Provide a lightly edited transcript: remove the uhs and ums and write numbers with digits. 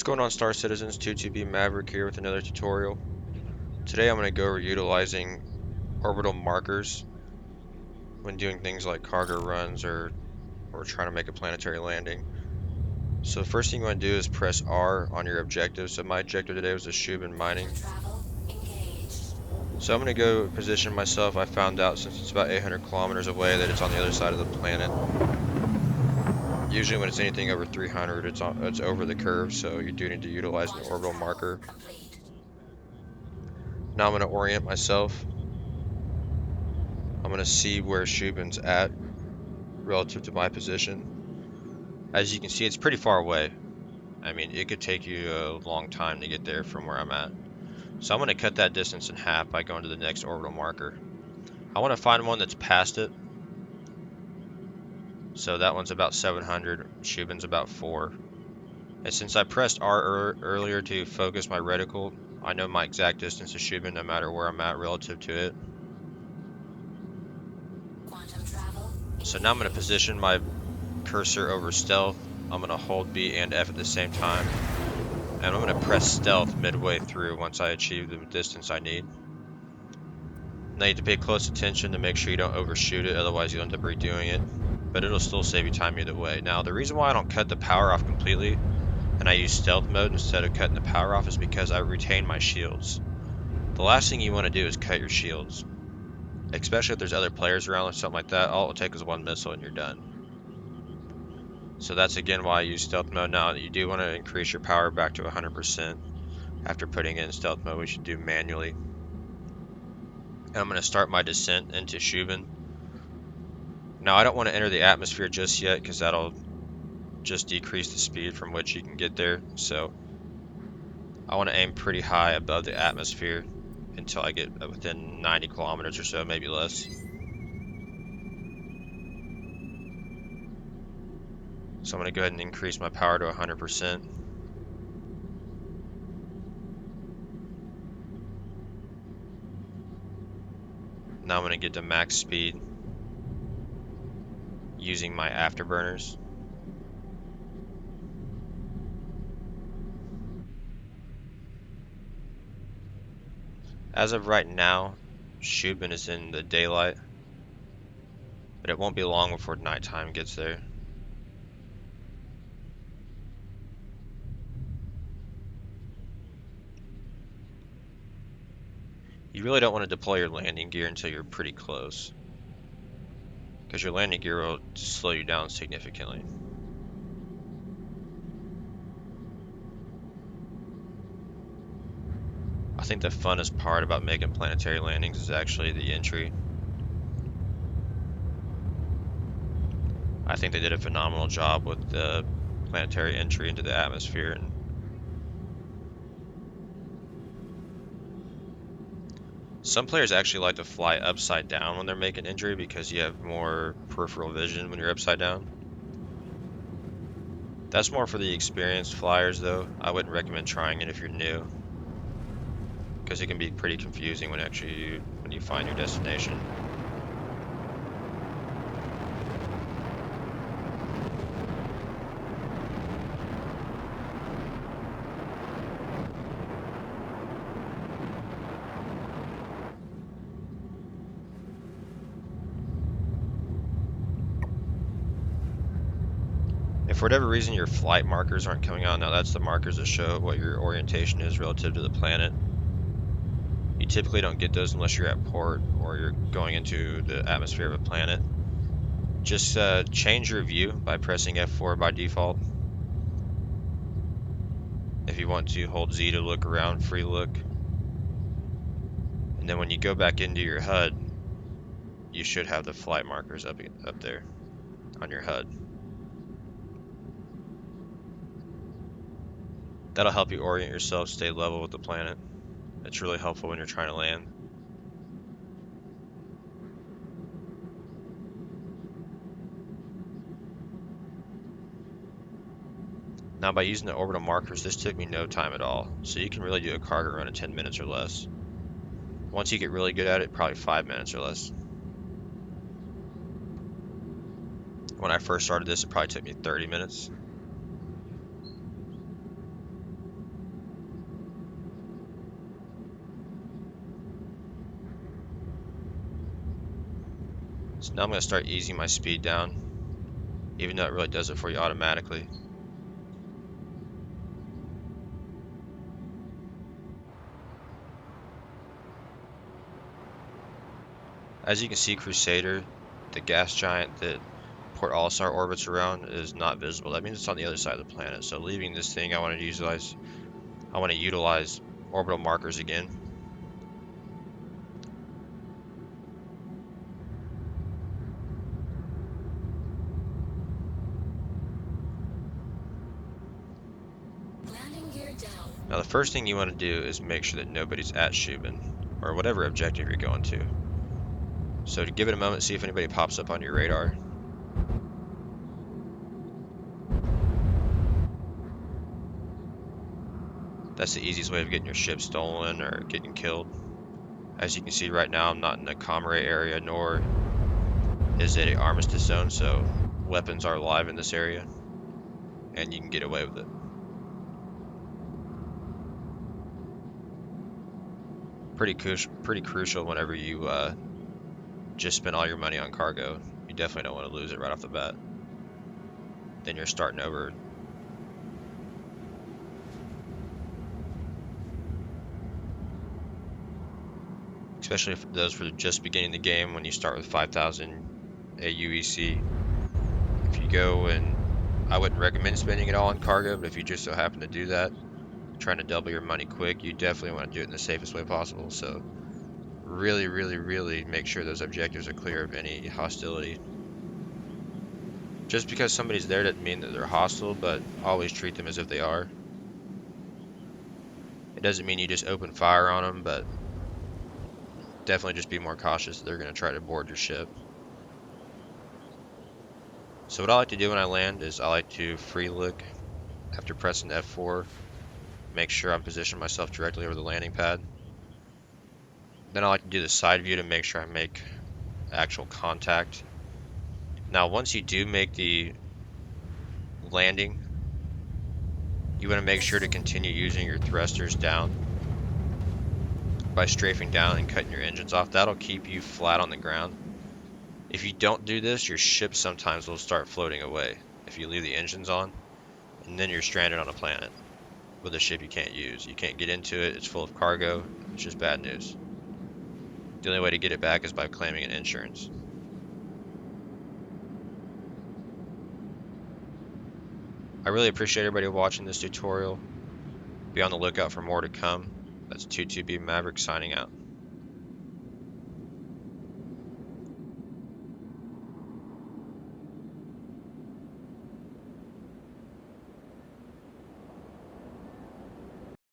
Going on, Star Citizens? 2TB Maverick here with another tutorial. Today I'm going to go over utilizing orbital markers when doing things like cargo runs or trying to make a planetary landing. So the first thing you want to do is press R on your objective. So my objective today was the Shubin mining. So I'm going to go position myself. I found out since it's about 800 kilometers away that it's on the other side of the planet. Usually when it's anything over 300, it's over the curve, so you do need to utilize an orbital marker. Now I'm going to orient myself. I'm going to see where Shubin's at relative to my position. As you can see, it's pretty far away. I mean, it could take you a long time to get there from where I'm at. So I'm going to cut that distance in half by going to the next orbital marker. I want to find one that's past it. So that one's about 700, Shubin's about 4. And since I pressed R earlier to focus my reticle, I know my exact distance to Shubin no matter where I'm at relative to it. So now I'm going to position my cursor over stealth. I'm going to hold B and F at the same time. And I'm going to press stealth midway through once I achieve the distance I need. Now you have to pay close attention to make sure you don't overshoot it, otherwise you'll end up redoing it. But it'll still save you time either way. Now the reason why I don't cut the power off completely and I use stealth mode instead of cutting the power off is because I retain my shields. The last thing you want to do is cut your shields. Especially if there's other players around or something like that, all it will take is one missile and you're done. So that's again why I use stealth mode. Now you do want to increase your power back to 100% after putting in stealth mode, we should do manually. And I'm going to start my descent into Shubin. Now I don't want to enter the atmosphere just yet because that'll just decrease the speed from which you can get there. So I want to aim pretty high above the atmosphere until I get within 90 kilometers or so, maybe less. So I'm going to go ahead and increase my power to 100%. Now I'm going to get to max speed using my afterburners. As of right now, Shubin is in the daylight, but it won't be long before nighttime gets there. You really don't want to deploy your landing gear until you're pretty close, because your landing gear will slow you down significantly. I think the funnest part about making planetary landings is actually the entry. I think they did a phenomenal job with the planetary entry into the atmosphere. And some players actually like to fly upside down when they're making entry because you have more peripheral vision when you're upside down. That's more for the experienced flyers though. I wouldn't recommend trying it if you're new, because it can be pretty confusing when you find your destination. If for whatever reason your flight markers aren't coming on, now that's the markers that show what your orientation is relative to the planet. You typically don't get those unless you're at port or you're going into the atmosphere of a planet. Just change your view by pressing F4 by default. If you want to, hold Z to look around, free look. And then when you go back into your HUD, you should have the flight markers up there on your HUD. That'll help you orient yourself, stay level with the planet. It's really helpful when you're trying to land. Now by using the orbital markers, this took me no time at all. So you can really do a cargo run in 10 minutes or less. Once you get really good at it, probably 5 minutes or less. When I first started this, it probably took me 30 minutes. So now I'm going to start easing my speed down, even though it really does it for you automatically. As you can see, Crusader, the gas giant that Port All-Star orbits around, is not visible. That means it's on the other side of the planet. So leaving this thing, I want to utilize orbital markers again. Now the first thing you want to do is make sure that nobody's at Shubin, or whatever objective you're going to. So to give it a moment, see if anybody pops up on your radar. That's the easiest way of getting your ship stolen or getting killed. As you can see right now, I'm not in a comrade area, nor is it an armistice zone, so weapons are live in this area, and you can get away with it. Pretty crucial whenever you just spend all your money on cargo. You definitely don't want to lose it right off the bat. Then you're starting over. Especially for those for just beginning the game, when you start with 5,000 AUEC. If you go, and I wouldn't recommend spending it all on cargo, but if you just so happen to do that, trying to double your money quick, you definitely want to do it in the safest way possible. So really, really, really make sure those objectives are clear of any hostility. Just because somebody's there doesn't mean that they're hostile, but always treat them as if they are. It doesn't mean you just open fire on them, but definitely just be more cautious. They're going to try to board your ship. So what I like to do when I land is I like to free look after pressing F4. Make sure I'm positioning myself directly over the landing pad. Then I like to do the side view to make sure I make actual contact. Now once you do make the landing, you want to make sure to continue using your thrusters down by strafing down and cutting your engines off. That'll keep you flat on the ground. If you don't do this, your ship sometimes will start floating away if you leave the engines on, and then you're stranded on a planet with a ship you can't use. You can't get into it, it's full of cargo, it's just bad news. The only way to get it back is by claiming an insurance. I really appreciate everybody watching this tutorial. Be on the lookout for more to come. That's 22B Maverick signing out.